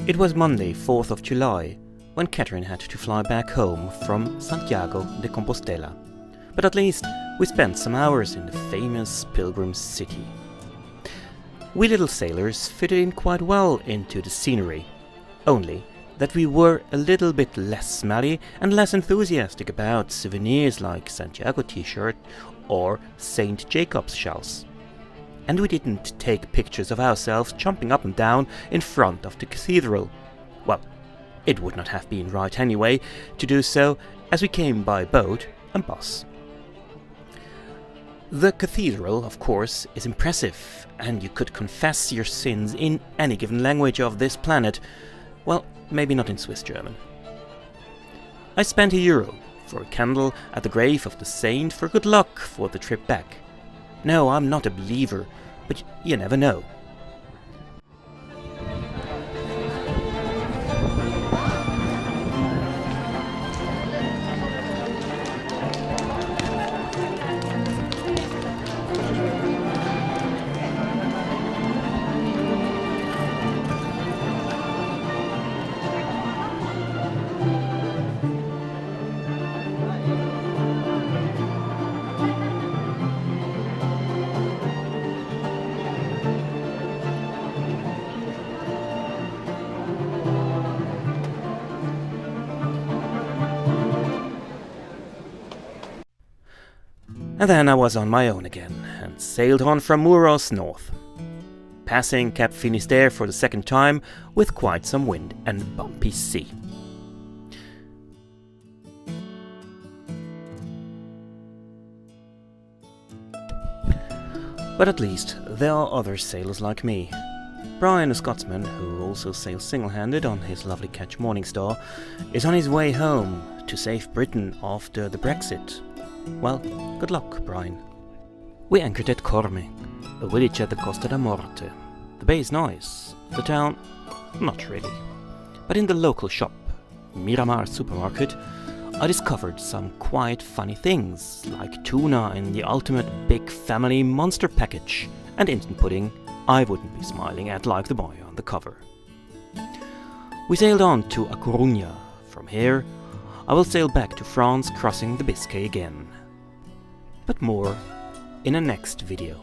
It was Monday, 4th of July, when Catherine had to fly back home from Santiago de Compostela. But at least we spent some hours in the famous Pilgrims city. We little sailors fitted in quite well into the scenery, only that we were a little bit less smelly and less enthusiastic about souvenirs like Santiago t-shirt or St. Jacob's shells. And we didn't take pictures of ourselves jumping up and down in front of the cathedral. Well, it would not have been right anyway to do so, as we came by boat and bus. The cathedral, of course, is impressive, and you could confess your sins in any given language of this planet. Well, maybe not in Swiss German. I spent €1 for a candle at the grave of the saint for good luck for the trip back. No, I'm not a believer, but you never know. And then I was on my own again, and sailed on from Muros north, passing Cape Finisterre for the second time with quite some wind and bumpy sea. But at least there are other sailors like me. Brian, a Scotsman who also sails single-handed on his lovely ketch Morningstar, is on his way home to save Britain after the Brexit. Well, good luck, Brian. We anchored at Corme, a village at the Costa da Morte. The bay is nice, the town, not really. But in the local shop, Miramar supermarket, I discovered some quite funny things, like tuna in the ultimate big family monster package, and instant pudding I wouldn't be smiling at like the boy on the cover. We sailed on to A Coruña. From here, I will sail back to France, crossing the Biscay again. But more in a next video.